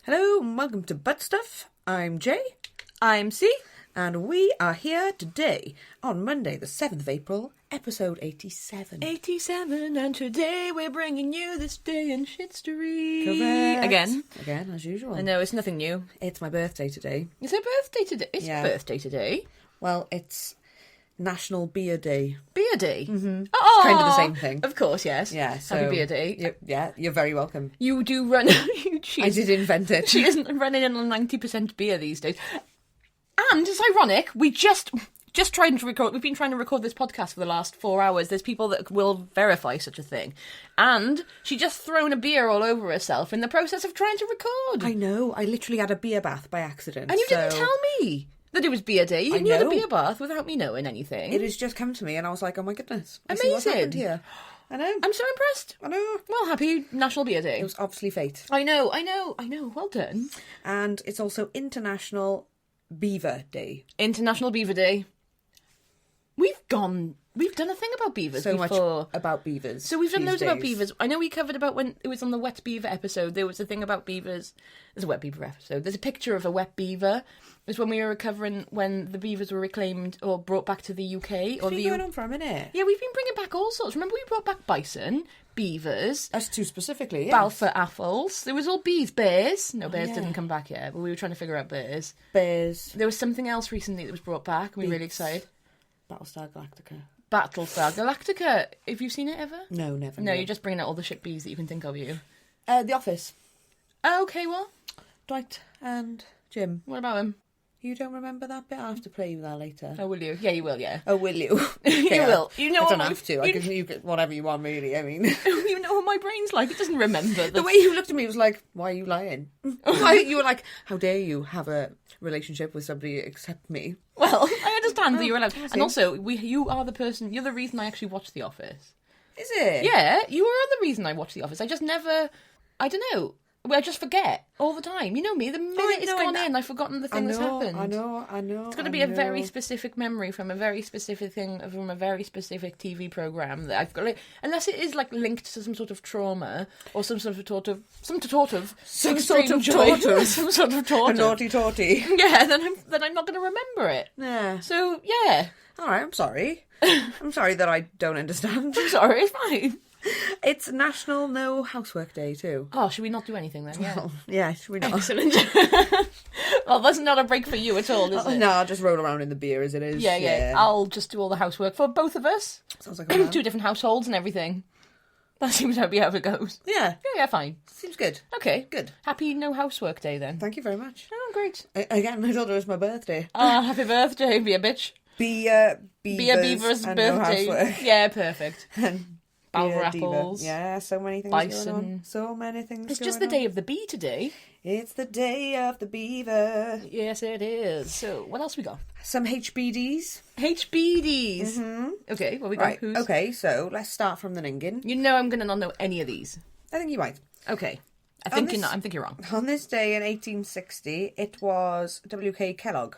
Hello and welcome to ButtStuff. I'm Jay. I'm C. And we are here today on Monday the 7th of April, episode 87. 87, and today we're bringing you this day in Shitstory. Correct. Again, as usual. I know, it's nothing new. It's my birthday today. It's her birthday today. It's Yeah. your birthday today. Well, it's National Beer Day. Beer Day. Mm-hmm. Oh, Kind of the same thing. Of course, yes. Yeah, so... Happy Beer Day. You're very welcome. You do run... I did invent it. She isn't running in on 90% beer these days. And it's ironic, we just trying to record. We've been trying to record this podcast for the last 4 hours. There's people that will verify such a thing. And she just thrown a beer all over herself in the process of trying to record. I know. I literally had a beer bath by accident. And you didn't tell me that it was beer day. You knew the beer bath without me knowing anything. It has just come to me and I was like, oh my goodness. I Amazing. see what's happened here. I know. I'm so impressed. I know. Well, happy National Beer Day. It was obviously fate. I know. Well done. And it's also International Beaver Day. International Beaver Day. We've done a thing about beavers so before. Much about beavers. So we've done these loads days. about beavers. I know we covered about when it was on the wet beaver episode. There was a thing about beavers. There's a wet beaver episode. There's a picture of a wet beaver. It was when we were covering when the beavers were reclaimed or brought back to the UK. It's been going on for a minute. Yeah, we've been bringing back all sorts. Remember we brought back bison, beavers. That's too specifically, yeah. Balfour apples. There was all bears. No, bears didn't come back yet, but we were trying to figure out bears. Bears. There was something else recently that was brought back. We were really excited. Battlestar Galactica. Battlestar Galactica. Have you seen it ever? No, never. No, you're just bringing out all the shit bees that you can think of, you. The Office. Okay, well. Dwight and Jim. What about him? You don't remember that bit? I'll have to play you that later. Oh, will you? Yeah, you will, yeah. Oh, will you? You will. You know I don't what have to. I can you get whatever you want, really. I mean... You know what my brain's like. It doesn't remember. The way you looked at me was like, why are you lying? You were like, how dare you have a relationship with somebody except me? Well, I understand that you're allowed. And also, you are the person... You're the reason I actually watch The Office. Is it? Yeah, you are the reason I watch The Office. I just never... I don't know. I just forget all the time. You know me, the minute it's gone in, I've forgotten the thing that's happened. I know. It's going to be a very specific memory from a very specific thing, from a very specific TV programme that I've got. Unless it is like linked to some sort of trauma or some sort of torture. A naughty torty. Yeah, then I'm not going to remember it. Yeah. So, yeah. All right, I'm sorry. I'm sorry that I don't understand. I'm sorry, it's fine. It's National No Housework Day too. Oh, should we not do anything then? Yeah, well, yeah, should we not? Excellent. Well, that's not a break for you at all, is it? No, I'll just roll around in the beer as it is. Yeah. I'll just do all the housework for both of us. Sounds like a plan. 2 different households and everything. That seems to be how it goes. Yeah. Yeah, fine. Seems good. Okay. Good. Happy No Housework Day then. Thank you very much. Oh, great. Again, I thought it was my birthday. Ah, happy birthday, be a bitch. Be a Beaver's and birthday. No housework. Yeah, perfect. Balfour Diva. apples. Yeah, so many things Bison. going on. So many things It's going just the on. day of the bee today. It's the day of the beaver. Yes, it is. So, what else we got? Some HBDs. HBDs. Mm-hmm. Okay, what we got? Right, Who's... okay, so let's start from the Ningen. You know I'm going to not know any of these. I think you might. Okay. I think you're not. I think you're wrong. On this day in 1860, it was W.K. Kellogg.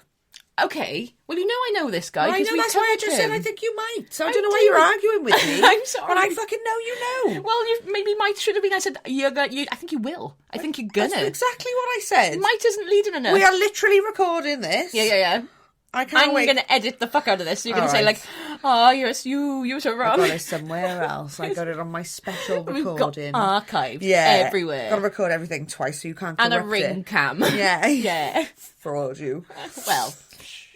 Okay. Well, you know I know this guy. I know, that's why I just said I think you might. So I don't know why do. you're arguing with me. I'm sorry. But I fucking know you know. Well, you maybe might should have been. I said, I think you will. I think you're gonna. That's exactly what I said. Might isn't leading enough. We are literally recording this. Yeah. I can't wait. I'm going to edit the fuck out of this. So you're going to say, All like, oh, yes, you were wrong. I got it somewhere else. I got it on my special We've recording. got archives everywhere. Got to record everything twice so you can't and a corrupt ring it. cam. Yeah. Yeah. Fraud you. Well.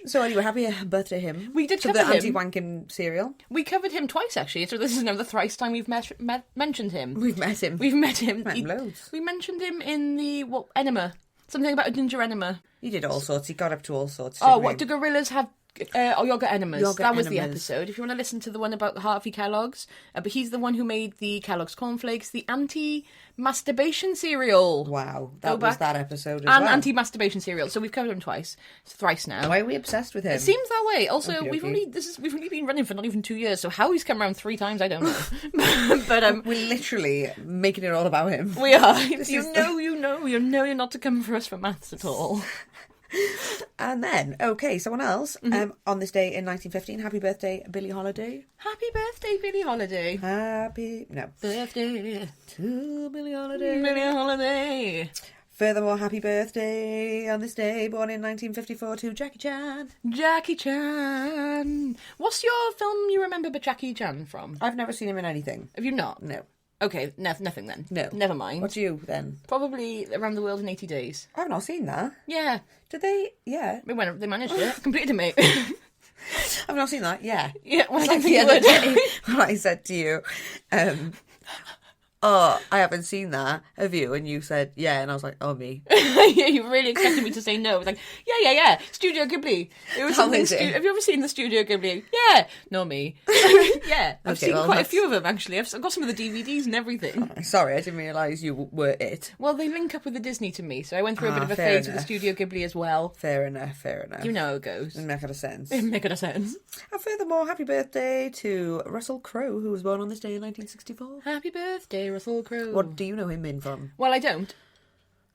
So anyway, happy birthday him. We did to cover the him. anti-wanking cereal. We covered him twice, actually. So this is now the thrice time we've mentioned him. We've met him. Met him loads. We mentioned him in the, enema. Something about a ginger enema. He did all sorts. He got up to all sorts. Oh, what do gorillas have? Yogurt enemas. That was the enemas. episode. If you want to listen to the one about Harvey Kellogg's, but he's the one who made the Kellogg's cornflakes, the anti-masturbation cereal. Wow, that was that episode as and well. Anti-masturbation cereal. So we've covered him twice, thrice now. Why are we obsessed with him? It seems that way. Also, Okay. we've only been running for not even 2 years. So how he's come around 3 times, I don't know. But we're literally making it all about him. we are. You know, you're not to come for us for maths at all. And then, okay, someone else. On this day in 1915, happy birthday, Billie Holiday. Happy birthday, Billie Holiday. Birthday to to Billie Holiday. Billie Holiday. Furthermore, happy birthday on this day, born in 1954, to Jackie Chan. Jackie Chan. What's your film you remember but Jackie Chan from? I've never seen him in anything. Have you not? No. Okay, nothing then. No. Never mind. What do you then? Probably Around the World in 80 Days. I've not seen that. Yeah. Did they? Yeah. They managed it. Completed it, mate. I've not seen that. Yeah. Yeah, well, I Like don't think the you other would. day when I said to you, oh, I haven't seen that. Have you? And you said, yeah. And I was like, oh, me. Yeah, you really expected me to say no. It's like, yeah. Studio Ghibli. It was How something is it? Have you ever seen the Studio Ghibli? Yeah. No, me. Yeah. I've Okay, seen well, quite a that's- few of them, actually. I've got some of the DVDs and everything. Sorry, I didn't realise you were it. Well, they link up with the Disney to me, so I went through a bit of a fair phase with the enough. Studio Ghibli as well. Fair enough. You know how it goes. Doesn't make any sense. Doesn't make any sense. And furthermore, happy birthday to Russell Crowe, who was born on this day in 1964. Happy birthday, Russell Crowe. What do you know him in from? Well, I don't.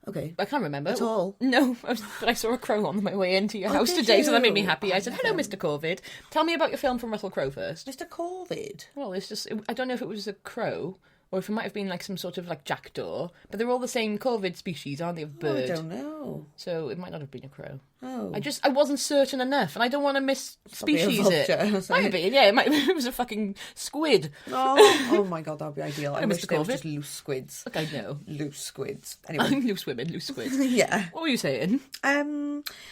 Okay. I can't remember. At all? No, but I saw a crow on my way into your house did today, so that made me you? happy. I I said, love hello, him. Mr. Corvid. Tell me about your film from Russell Crowe first. Mr. Corvid. Well, it's just, I don't know if it was a crow, or if it might have been like some sort of like jackdaw, but they're all the same corvid species, aren't they, of Oh, I bird? don't know. So it might not have been a crow. Oh. I wasn't certain enough, and I don't want to miss Probably a species vulture or it. Might something. have been, yeah, it was a fucking squid. Oh my god, that'd be ideal. I Hello, wish Mr. there was Corvid. just loose squids. Look, I know. Loose squids. Anyway. Loose women, loose squids. Yeah. What were you saying?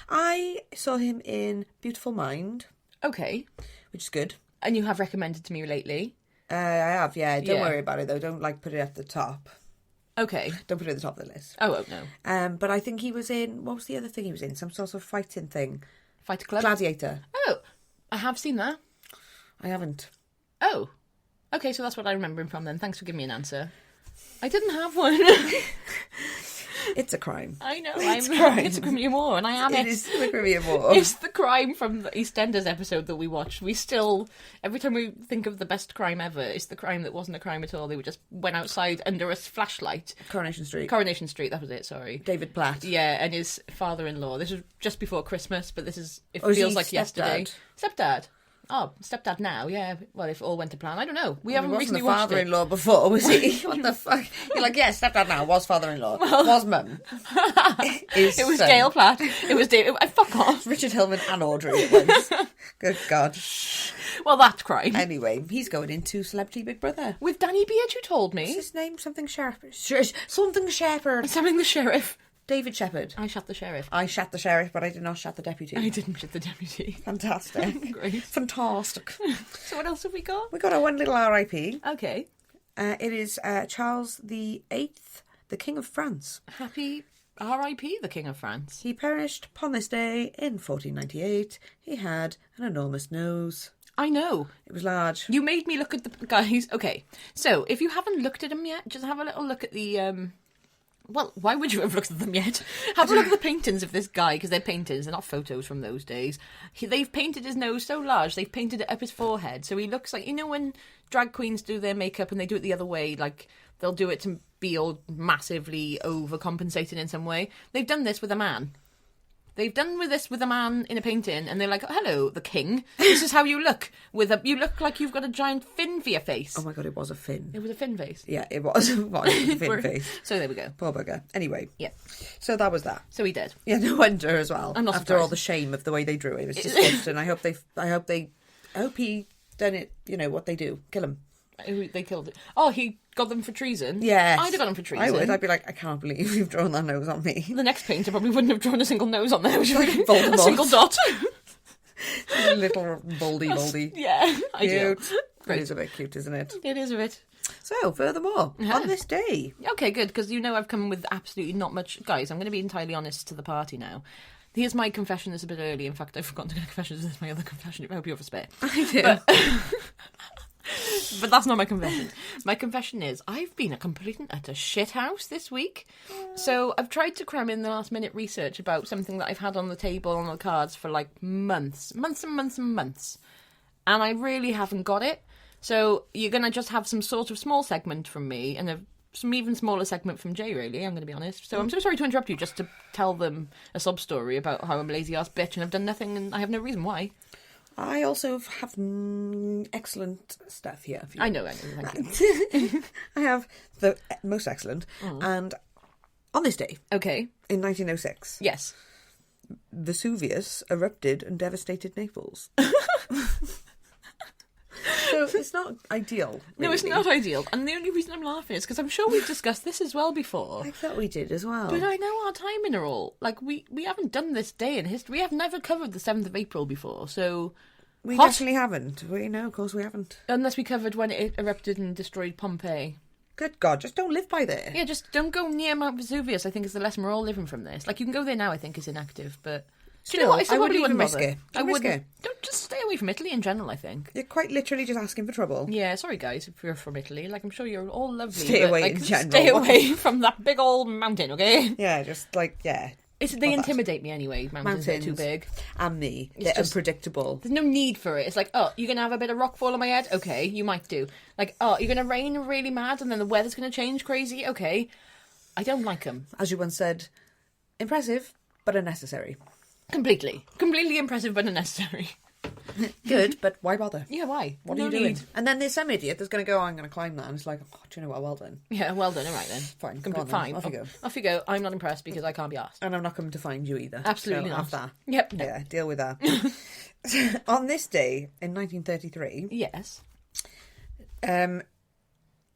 I saw him in Beautiful Mind, Okay. which is good. And you have recommended to me lately. I have, yeah. Don't Yeah. worry about it though. Don't put it at the top. Okay. Don't put it at the top of the list. I won't know. But I think he was in, what was the other thing he was in? Some sort of fighting thing. Fight Club? Gladiator. Oh, I have seen that. I haven't. Oh. Okay, so that's what I remember him from then. Thanks for giving me an answer. I didn't have one. It's a crime. I know. It's crime. It's a crime war, and I am It is the Caribbean War. It's the crime from the EastEnders episode that we watched. We still, every time we think of the best crime ever, it's the crime that wasn't a crime at all. They just went outside under a flashlight. Coronation Street. Coronation Street, that was it, sorry. David Platt. Yeah, and his father-in-law. This was just before Christmas, but it Is feels he like yesterday. stepdad? Stepdad. Oh, stepdad now, yeah. Well, if it all went to plan, I don't know. We haven't He wasn't recently the watched it. father-in-law before, was he? What the fuck? You're like, yes, stepdad now, was father-in-law. Was mum. It was Dale Platt. It was Dale. Fuck off. Richard Hillman and Audrey at once. Good God. Well, that's crime. Anyway, he's going into Celebrity Big Brother. With Danny Beard, you told What's me. his name? Something Shepherd. Something Shepherd. Having the sheriff. David Shepherd. I shot the sheriff. I shot the sheriff, but I did not shot the deputy. I didn't shoot the deputy. Fantastic. Great. Fantastic. So what else have we got? We got a one little R.I.P. Okay. It is Charles VIII, the King of France. Happy R.I.P. the King of France. He perished upon this day in 1498. He had an enormous nose. I know. It was large. You made me look at the guys. Okay. So if you haven't looked at them yet, just have a little look at the well, why would you have looked at them yet? Have a look at the paintings of this guy, because they're paintings, they're not photos from those days. They've painted his nose so large, they've painted it up his forehead, so he looks like, you know when drag queens do their makeup and they do it the other way, like they'll do it to be all massively overcompensated in some way? They've done this with a man. They've done this with a man in a painting, and they're like, hello, the king. This is how you look. You look like you've got a giant fin for your face. Oh my God, it was a fin. It was a fin face. Yeah, it was. It was a fin face. So there we go. Poor bugger. Anyway. Yeah. So that was that. So he did. Yeah, no wonder as well. I'm not After all surprised. the shame of the way they drew it. It was disgusting. I hope he done it, you know, what they do. Kill him. They killed it. Oh, he got them for treason? Yes. I'd have got him for treason. I would. I'd be like, I can't believe you've drawn that nose on me. The next painter probably wouldn't have drawn a single nose on there. Like a Voldemort. single dot. A little boldy. Yeah, I do. Cute. Great. It is a bit cute, isn't it? It is a bit. So, furthermore, on this day. Okay, good, because you know I've come with absolutely not much. Guys, I'm going to be entirely honest to the party now. Here's my confession. It's a bit early. In fact, I've forgotten to get a confession. This is my other confession. I hope you have a spare. I do. But that's not my confession. My confession is I've been a complete and utter shithouse this week. So I've tried to cram in the last minute research about something that I've had on the table on the cards for like months. And I really haven't got it. So you're going to just have some sort of small segment from me and some even smaller segment from Jay, really, I'm going to be honest. So I'm so sorry to interrupt you just to tell them a sob story about how I'm a lazy-ass bitch and I've done nothing and I have no reason why. I also have excellent stuff here for you. I know, thank you. I have the most excellent. And On this day, Okay. in 1906, Yes. Vesuvius erupted and devastated Naples. So it's not ideal. No, it's really. not ideal. And the only reason I'm laughing is because I'm sure we've discussed this as well before. I thought we did as well. But I know our timing are all. Like, we haven't done this day in history. We have never covered the 7th of April before, so... We Hot. definitely haven't. No, of course we haven't. Unless we covered when it erupted and destroyed Pompeii. Good God, just don't live by there. Yeah, just don't go near Mount Vesuvius, I think is the lesson we're all living from this. Like, you can go there now, I think it's inactive, but... Do you know what? I still wouldn't probably even wouldn't risk bother. it. I Don't risk wouldn't. it. Don't just stay away from Italy in general, I think. You're quite literally just asking for trouble. Yeah, sorry guys, if you're from Italy. Like, I'm sure you're all lovely. Stay but, away like, in general. Stay away from that big old mountain, okay? Yeah, just like, yeah. They Not that. intimidate me anyway, mountains are too big. And me. They're just- unpredictable. There's no need for it. It's like, oh, you're going to have a bit of rock fall on my head? Okay, you might do. Like, oh, you're going to rain really mad and then the weather's going to change crazy? Okay. I don't like them. As you once said, impressive, but unnecessary. Completely. Completely impressive but unnecessary. Good, but why bother? Yeah, why? What No are you doing? need. And then there's some idiot that's going to go, I'm going to climb that. And it's like, oh, do you know what? Well done. Yeah, well done. All right then. Fine, Complete, go on then. fine. Off you go. Off you go. I'm not impressed because I can't be asked. And I'm not coming to find you either. Absolutely so not. Have that. Yep. No. Yeah, deal with that. On this day, in 1933, Yes.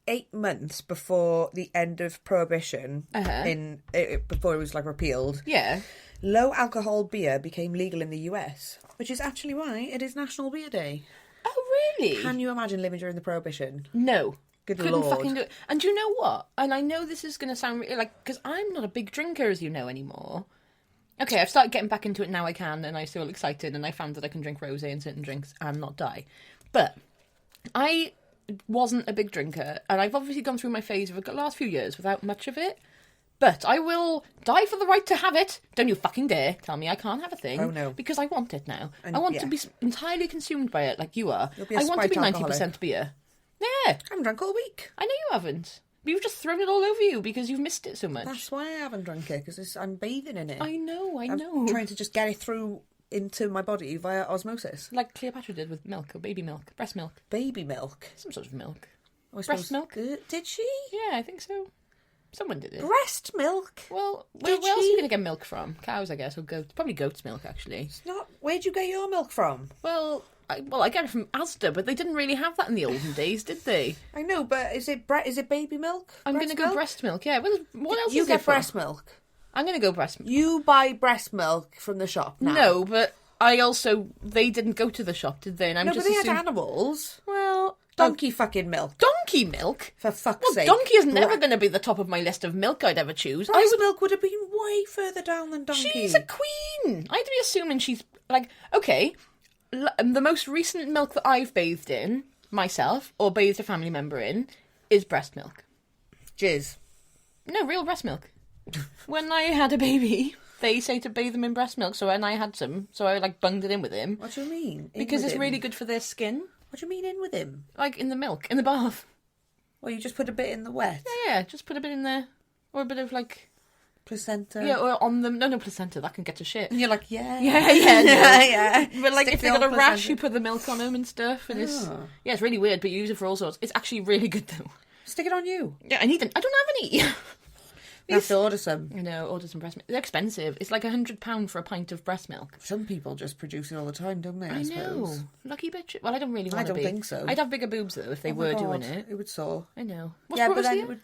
8 months before the end of Prohibition, before it was like repealed, Yeah. low alcohol beer became legal in the US, which is actually why it is National Beer Day. Oh, really? Can you imagine living during the Prohibition? No. Good Couldn't Lord. fucking do it. And do you know what? And I know this is going to sound really, like, because I'm not a big drinker, as you know, anymore. Okay, I've started getting back into it now I can, and I feel excited, and I found that I can drink rosé and certain drinks and not die. But I wasn't a big drinker, and I've obviously gone through my phase of the last few years without much of it. But I will die for the right to have it. Don't you fucking dare tell me I can't have a thing. Oh, no. Because I want it now. And, I want yeah. to be entirely consumed by it, like you are. You'll be a I want to be spiked 90% alcoholic. beer. Yeah. I haven't drunk all week. I know you haven't. But you've just thrown it all over you because you've missed it so much. That's why I haven't drunk it, because I'm bathing in it. I know. I'm trying to just get it through into my body via osmosis. Like Cleopatra did with milk, or baby milk, breast milk. Baby milk. Some sort of milk. I Breast suppose- milk? Did she? Yeah, I think so. Someone did it. Breast milk? Well, Did where else are she? you going to get milk from? Cows, I guess, or goats. Probably goat's milk, actually. It's not. Where'd you get your milk from? Well, I get it from Asda, but they didn't really have that in the olden days, did they? I know, but is it baby milk? I'm going to go milk? breast milk. Yeah. What else You is there get for? breast milk. I'm going to go breast milk. You buy breast milk from the shop now. No, but they didn't go to the shop, did they? And I'm No, just but they had assuming... animals. Well, Donkey fucking milk. donkey milk? For fuck's Well, sake. donkey is never going to be the top of my list of milk I'd ever choose. Breast milk would have been way further down than donkey. She's a queen. I'd be assuming she's like, okay, the most recent milk that I've bathed in myself or bathed a family member in is breast milk. Jizz. No, real breast milk. When I had a baby, they say to bathe them in breast milk. So when I had some, so I like bunged it in with him What do you mean? In because with it's him? really good for their skin. What do you mean in with him? Like in the milk, in the bath. Well, you just put a bit in the wet. Yeah, just put a bit in there, or a bit of like Placenta. yeah, or on them. No, placenta. That can get to shit. And you're like, yeah. Yeah, no. yeah. But like Stick if the they got a old rash, placenta. you put the milk on them and stuff, and it's Oh. yeah, it's really weird. But you use it for all sorts. It's actually really good though. Stick it on you. Yeah, I need them. I don't have any. You have to order some. I know, order some breast milk. They're expensive. It's like £100 for a pint of breast milk. Some people just produce it all the time, don't they? I know. suppose. Lucky bitch. Well, I don't really want to be. don't think so. I'd have bigger boobs though if they Oh my were doing God, it. It would soar. I know. What's Yeah, brought but us then here? it would.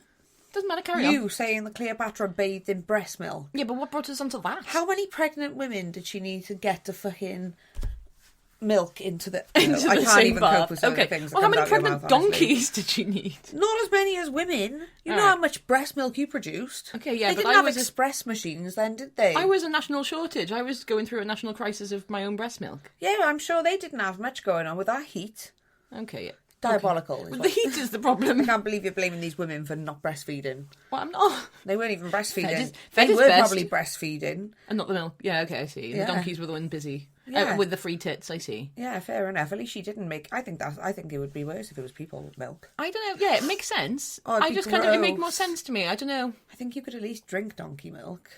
Doesn't matter. Carry on. You saying that Cleopatra bathed in breast milk. Yeah, but what brought us onto that? How many pregnant women did she need to get to fucking milk into the... Into I the can't same even bath. cope with some of the Okay. things that Well, how comes many out your pregnant mouth, honestly. donkeys did she need? Not as many as women. You know Alright. how much breast milk you produced. Okay, yeah, they but didn't I have was express machines then, did they? I was a national shortage. I was going through a national crisis of my own breast milk. Yeah, I'm sure they didn't have much going on with that heat. Okay, yeah. Diabolical. is Well, what- the heat is the I problem. can't believe you're blaming these women for not breastfeeding. Well, I'm not. They weren't even breastfeeding. Fed they is were best. probably breastfeeding. And not the milk. Yeah, okay, I see. And Yeah. the donkeys were the one busy. Yeah. With the free tits, I see. Yeah, fair enough. At least she didn't make... I think it would be worse if it was people milk. I don't know. Yeah, it makes sense. Oh, it'd I be just kind of... It made gross. more sense to me. I don't know. I think you could at least drink donkey milk.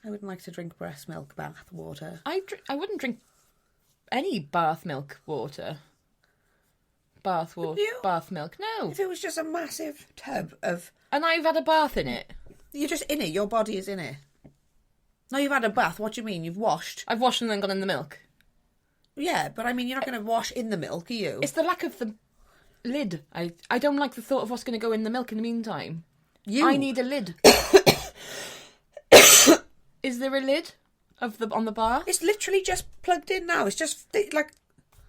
I wouldn't like to drink breast milk bath water. I wouldn't drink any bath milk water. Bath water. you? Bath milk. No. If it was just a massive tub of... And I've had a bath in it. You're just in it. Your body is in it. No, you've had a bath. What do you mean? You've washed? I've washed and then gone in the milk. Yeah, but I mean, you're not going to wash in the milk, are you? It's the lack of the lid. I don't like the thought of what's going to go in the milk in the meantime. I need a lid. Is there a lid on the bar? It's literally just plugged in now. It's just like...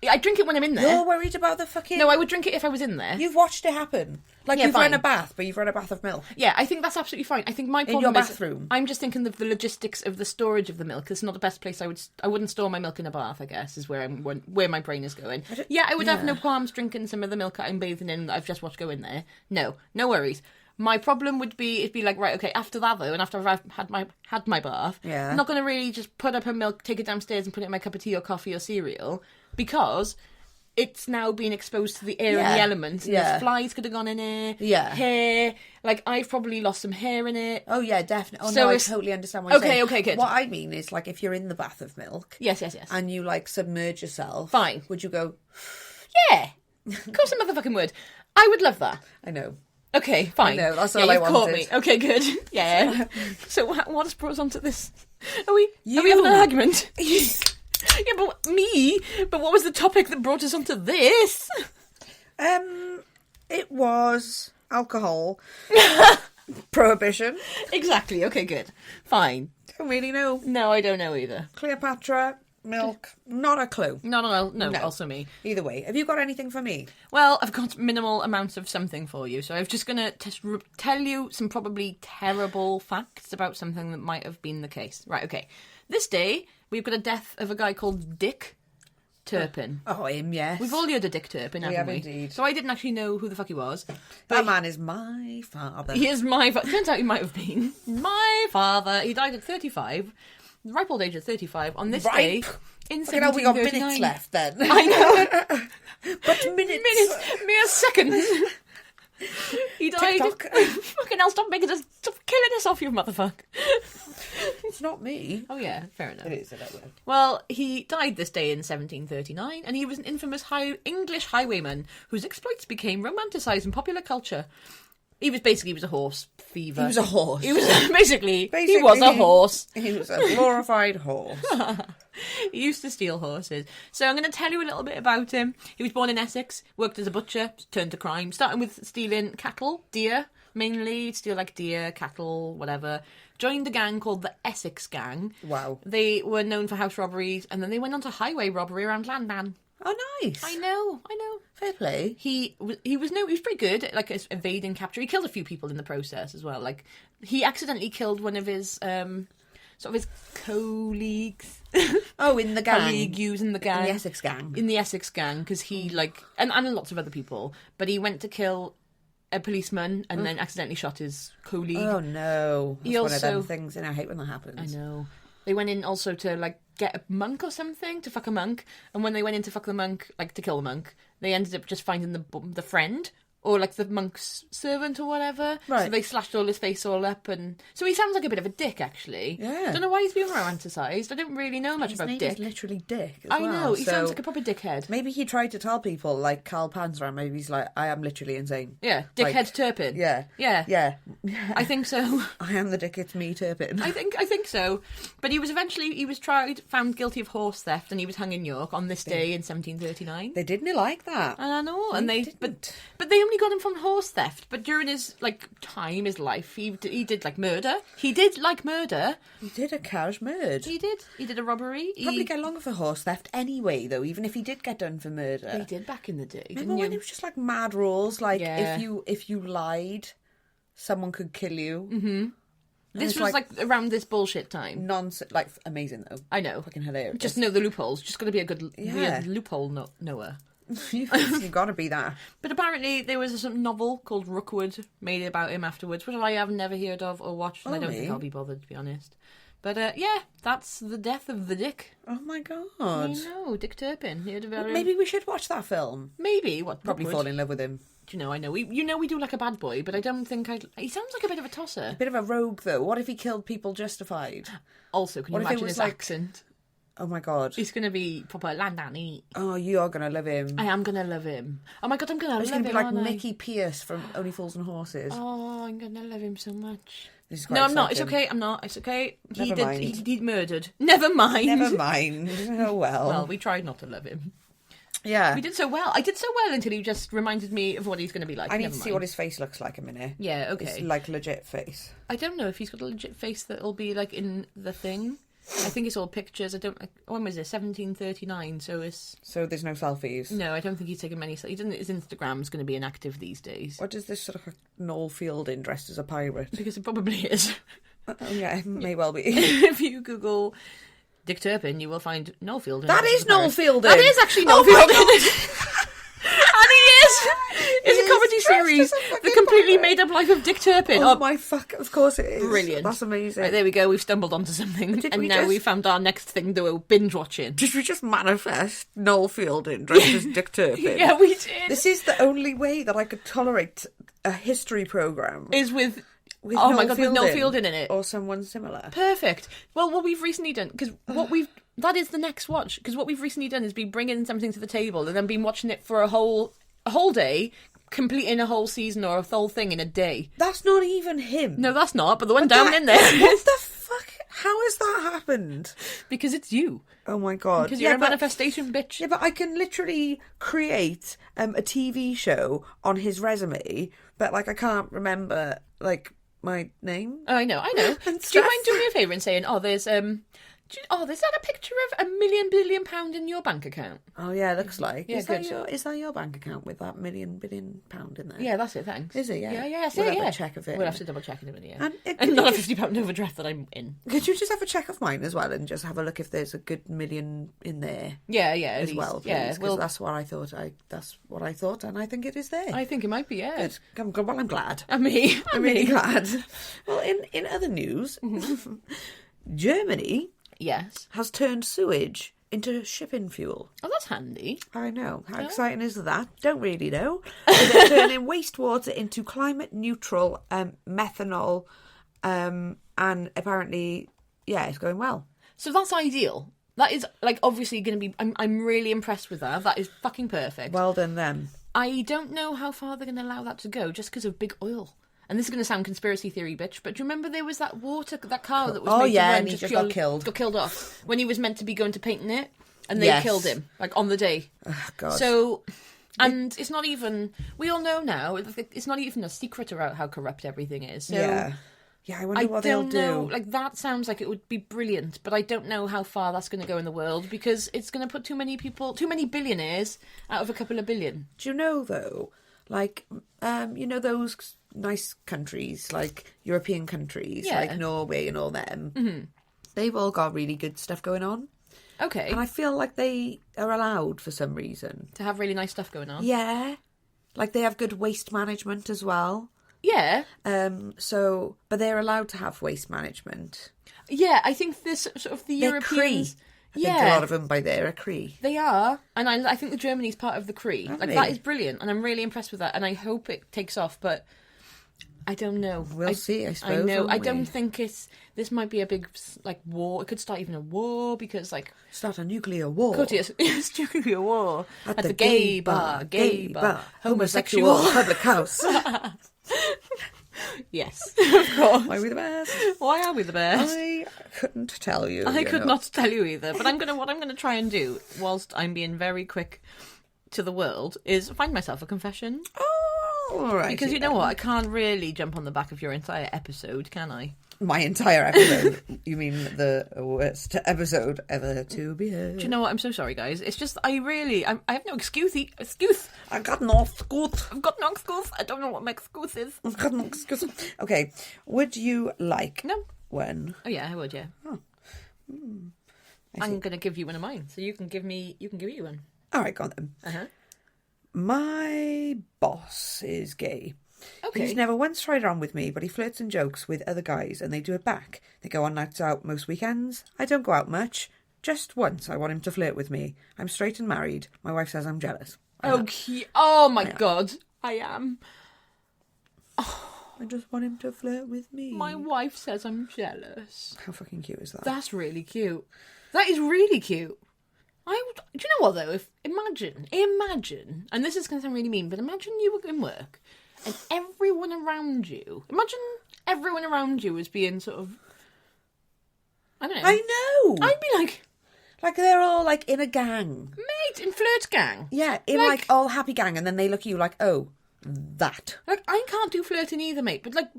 I drink it when I'm in there. You're worried about the fucking... No, I would drink it if I was in there. You've watched it happen. Like, you've run a bath, but you've run a bath of milk. Yeah, I think that's absolutely fine. I think my problem in your bathroom. I'm just thinking of the logistics of the storage of the milk. It's not the best place I wouldn't store my milk in a bath, I guess, is where my brain is going. I would have no qualms drinking some of the milk that I'm bathing in that I've just watched go in there. No worries. My problem would be, it'd be like, right, okay, after that though, and after I've had my bath, I'm not going to really just put up a milk, take it downstairs and put it in my cup of tea or coffee or cereal, because it's now been exposed to the air and the elements, and there's flies could have gone in it, hair, like I've probably lost some hair in it. Oh yeah, definitely. Oh so no, I totally understand what you're saying. Okay, good. What I mean is, like, if you're in the bath of milk, yes, and you like submerge yourself, fine, would you go, yeah, of course I motherfucking would. I would love that. I know. Okay, fine. I know, that's all I wanted. Caught me. Okay, good. Yeah. So what has brought us on to this? Are we having an argument? Yeah, but me? But what was the topic that brought us onto this? It was alcohol. Prohibition. Exactly, okay, good. Fine. Don't really know. No, I don't know either. Cleopatra, milk, not a clue. No, also me. Either way. Have you got anything for me? Well, I've got minimal amounts of something for you, so I'm just going to tell you some probably terrible facts about something that might have been the case. Right, okay. This day, we've got a death of a guy called Dick Turpin. Oh, him, yes. We've all heard of Dick Turpin, haven't we? Indeed. So I didn't actually know who the fuck he was. That man is my father. He is my father. Turns out he might have been my father. He died at 35. Ripe old age at 35 on this day in 1739. We got minutes left then. I know. But minutes. Mere seconds. He died. Fucking hell, stop killing us off, you motherfucker. It's not me. Oh yeah, fair enough. It is, that way. Well, he died this day in 1739, and he was an infamous English highwayman whose exploits became romanticised in popular culture. He was a horse thiever. He was a horse. He was basically he was a horse. He was a glorified horse. He used to steal horses. So I'm going to tell you a little bit about him. He was born in Essex, worked as a butcher, turned to crime, starting with stealing cattle, deer, mainly, steal like deer, cattle, whatever. Joined a gang called the Essex Gang. Wow. They were known for house robberies, and then they went on to highway robbery around London. Oh, nice. I know. Fair play. He was pretty good at like evading capture. He killed a few people in the process as well. Like he accidentally killed one of his sort of his colleagues. Oh, in the gang. Colleague in the gang. In the Essex Gang. In the Essex Gang, because he and lots of other people. But he went to kill a policeman and then accidentally shot his colleague. Oh no! That's one of them things, and I hate when that I happens. know. They went in also to like get a monk or something, to fuck a monk, and when they went in to fuck the monk, like to kill the monk, they ended up just finding the friend or like the monk's servant or whatever. Right. So they slashed all his face all up, and so he sounds like a bit of a dick actually. Yeah. Don't know why he's being romanticised. I don't really know much about Dick. His name is literally Dick. I know. He sounds like a proper dickhead. Maybe he tried to tell people like Carl Panzer, maybe he's like, I am literally insane. Yeah, Dickhead Turpin. Yeah. I think so. I am the dick. It's me, Turpin. I think so. But he was tried, found guilty of horse theft, and he was hung in York on this day in 1739. They didn't like that. And I know, and but they only got him from horse theft. But during his his life, he did like murder. He did like murder. He did a cash murder. He did a robbery. Probably get longer for horse theft anyway, though. Even if he did get done for murder, he did back in the day. Remember when it was just like mad rules, like if you lied, someone could kill you. Mm-hmm. This was like around this bullshit time. Nonsense, like amazing though. I know, fucking hilarious. Just know the loopholes. Just got to be a good weird loophole knower. You've got to be that. But apparently there was a novel called Rookwood made about him afterwards, which I have never heard of or watched, and I don't think I'll be bothered, to be honest. But that's the death of the Dick. Oh my god! I know, Dick Turpin. Maybe we should watch that film. Maybe probably fall in love with him. Do you know? I know. We do like a bad boy, but I don't think he sounds like a bit of a tosser. A bit of a rogue, though. What if he killed people justified? Also, can you imagine his accent? Oh my god. He's going to be proper Landani. Oh, you are going to love him. I am going to love him. Oh my god, I'm going to love him. He's going to be like Mickey Pierce from Only Fools and Horses. Oh, I'm going to love him so much. This is quite No, I'm not. It's exciting. okay. I'm not. It's okay. Never mind. He murdered. Never mind. Never mind. Oh, well. Well, we tried not to love him. Yeah. We did so well. I did so well until he just reminded me of what he's going to be like. I need Never to see mind. what his face looks like a minute. Yeah, okay. It's like legit face. I don't know if he's got a legit face that'll be like in the thing. I think it's all pictures. When was it? 1739. So it's. So there's no selfies. No, I don't think he's taken many. He doesn't. His Instagram's going to be inactive these days. What does this sort of Noel Fielding dressed as a pirate? Because it probably is. Oh, yeah, it may well be. If you Google Dick Turpin, you will find Noel Fielding. That is Noel Fielding. That is actually Noel Fielding. And he is. It's a comedy series. The completely made up life of Dick Turpin. Oh my fuck! Of course it is. Brilliant. That's amazing. Right, there we go. We've stumbled onto something, Did and we now just- we found our next thing to go binge watching. Did we just manifest Noel Fielding dressed as Dick Turpin? Yeah, we did. This is the only way that I could tolerate a history program Is with with oh my Noel god, with Noel Fielding in it. or someone similar. Perfect. Well, what we've recently done, because that is the next watch, because what we've recently done is be bringing something to the table and then been watching it for a whole day, completing a whole season or a whole thing in a day. That's not even him. No, that's not, but the one down in there What the fuck? How has that happened? because it's you. Oh my god! Because you're a but- manifestation bitch. Yeah, but I can literally create a TV show on his resume, but like I can't remember like my name. I know. And Do you stuff. mind doing me a favour and saying, there's that a picture of £1 billion in your bank account? Oh yeah, it looks like. Yeah, good. Is that your bank account with that £1 billion in there? Yeah, that's it, thanks. Is it? Yeah. Yeah, We'll have yeah. a check of it. We'll have to double check in a minute, yeah. And not a £50 overdraft that I'm in. could you just have a check of mine as well and just have a look if there's a good million in there Yeah, at as least. well, please? Yeah, 'Cause well, that's what I thought. That's what I thought, and I think it is there. I think it might be, yeah. Good. Well, I'm glad. I'm really glad. Well, in other news, Germany Yes. has turned sewage into shipping fuel. Oh, that's handy. I know. How exciting is that? Don't really know. But they're turning wastewater into climate neutral methanol, and apparently, yeah, it's going well. So that's ideal. That is, like, obviously going to be... I'm really impressed with that. That is fucking perfect. Well done, them. I don't know how far they're going to allow that to go just because of big oil. And this is going to sound conspiracy theory, bitch, but do you remember there was that car that was Oh, made yeah, to run and he just got killed. Got killed off when he was meant to be going to painting it, and they Yes. killed him, like, on the day. Oh, God. So, and it's not even... We all know now, it's not even a secret about how corrupt everything is. So Yeah, I wonder what they'll don't do. know. Like, that sounds like it would be brilliant, but I don't know how far that's going to go in the world because it's going to put too many billionaires out of a couple of billion. Do you know, though, like, those nice countries, like European countries, Yeah. like Norway and all them, they've all got really good stuff going on. Okay. And I feel like they are allowed for some reason. To have really nice stuff going on. Yeah. Like they have good waste management as well. Yeah. But they're allowed to have waste management. Yeah, I think this sort of the They're Europeans... Cree. I think a lot of them by there are Cree. They are, and I think the Germany's part of the Cree. Aren't Like they? that is brilliant, and I'm really impressed with that, and I hope it takes off, but I don't know. We'll see, I suppose. I know. won't I we? don't think this might be a big like war. It could start even a war because like Start a nuclear war. could it? It's nuclear war At the gay bar, homosexual. public house. Yes, of course. Why are we the best? Why are we the best? I couldn't tell you. I you could know. not tell you either. But what I'm gonna try and do, whilst I'm being very quick to the world, is find myself a confession. Oh, all right. Because you know what, I can't really jump on the back of your entire episode, can I? My entire episode. You mean the worst episode ever to be heard? Do you know what? I'm so sorry, guys. It's just I have no excuse. I got no excuse. I've got no excuse. I don't know what my excuse is. I've got no excuse. Okay. Would you like No. one? Oh yeah, I would. Yeah. I'm gonna give you one of mine, so you can give me you one. All right, go on then. Uh huh. My boss is gay. Okay. He's never once tried it on with me, but he flirts and jokes with other guys, and they do it back. They go on nights out most weekends. I don't go out much. Just once I want him to flirt with me. I'm straight and married. My wife says I'm jealous. Okay. Oh my god, I am. I just want him to flirt with me. My wife says I'm jealous. How fucking cute is that? That's really cute. That is really cute. Do you know what though? If imagine, and this is going to sound really mean, but imagine you were in work and everyone around you. Imagine everyone around you was being sort of, I don't know. I know. I'd be like they're all like in a gang. Mate, in flirt gang. Yeah, in like all happy gang, and then they look at you like, oh, that. Like, I can't do flirting either, mate, but like,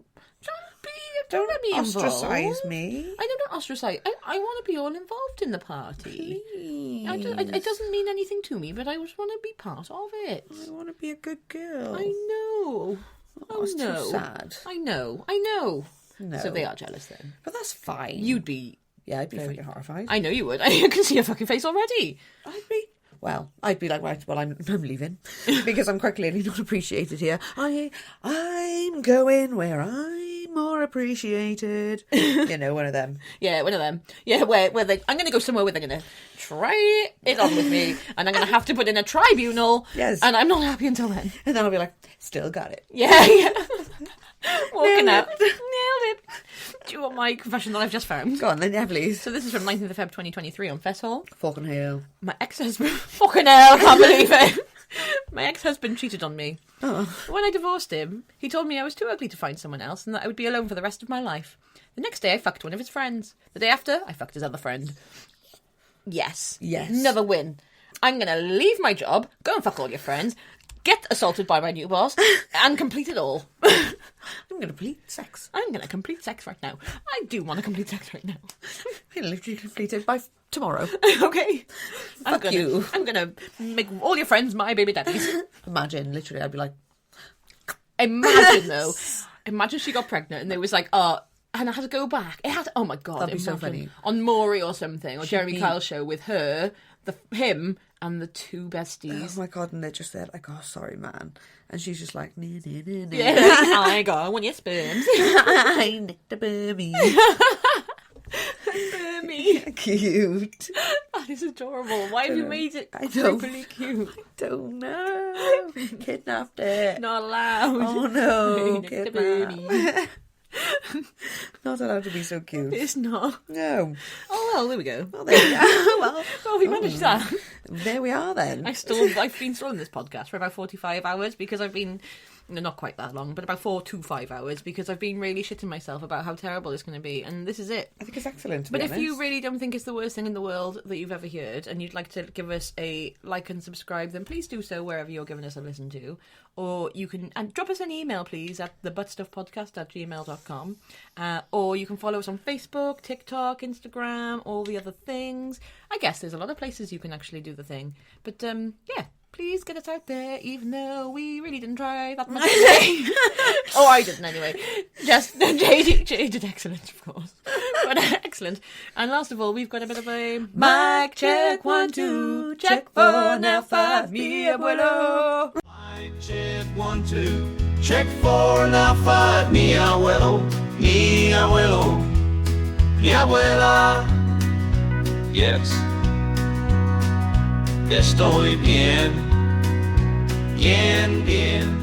don't let me ostracize involved. me. I don't ostracize. I want to be all involved in the party. Please. It doesn't mean anything to me, but I just want to be part of it. I want to be a good girl. I know. Oh, it's no. too sad. I know. No. So they are jealous then. But that's fine. You'd be. Yeah, I'd be fucking horrified. I know you would. I can see your fucking face already. I'd be like, right, well, I'm leaving. Because I'm quite clearly not appreciated here. I'm going where I'm more appreciated. You know, one of them. Yeah, one of them. Yeah, where they, I'm going to go somewhere where they're going to try it on with me, and I'm going to have to put in a tribunal. Yes. And I'm not happy until then. And then I'll be like, still got it. Yeah. Walking out. Nailed it. Do you want my confession that I've just found? Go on then, yeah, please. So this is from 19th of Feb 2023 on Fess Hall. Fucking hell. My ex-husband... Fucking hell, I can't believe it. My ex-husband cheated on me. Oh. When I divorced him, he told me I was too ugly to find someone else and that I would be alone for the rest of my life. The next day I fucked one of his friends. The day after, I fucked his other friend. Yes. Another win. I'm going to leave my job, go and fuck all your friends, get assaulted by my new boss, and complete it all. I'm going to complete sex. I'm going to complete sex right now. I do want to complete sex right now. I'm literally complete it by tomorrow. Okay. Fuck you. I'm going to make all your friends my baby daddies. Imagine, literally, I'd be like... Imagine, though. Imagine she got pregnant and they was like, oh... And I had to go back. It had to, oh my God. That'd be so funny. On Maury or something, or Jeremy Kyle's show with her, him, and the two besties. Oh my God, and they're just there like, oh, sorry, man. And she's just like, nah. Yeah, I got one of your sperms. I nicked a Burmese. Burmese. Cute. That is adorable. Why have you made it properly cute? I don't know. Kidnapped it. Not allowed. Oh no. Kidnapped. Not allowed to be so cute. It's not. No. Oh well, there we go. Well, there we are. Well, we managed that. There we are then. I've been stalling this podcast for about 45 hours because I've been, not quite that long, but about 4 to 5 hours because I've been really shitting myself about how terrible it's going to be, and this is it. I think it's excellent, to be honest. If you really don't think it's the worst thing in the world that you've ever heard, and you'd like to give us a like and subscribe, then please do so wherever you're giving us a listen to. Or you can, and drop us an email, please, at thebuttstuffpodcast@gmail.com. Or you can follow us on Facebook, TikTok, Instagram, all the other things. I guess there's a lot of places you can actually do the thing. But, yeah, please get us out there, even though we really didn't try that much today. Oh, I didn't anyway. Just, Jay did excellent, of course. But excellent. And last of all, we've got a bit of a mic check, 1, 2, check 4, now 5, mi abuelo. Mic check 1, 2, check 4, now 5, mi abuelo, mi abuelo, mi abuela. Yes. Estoy bien, bien, bien.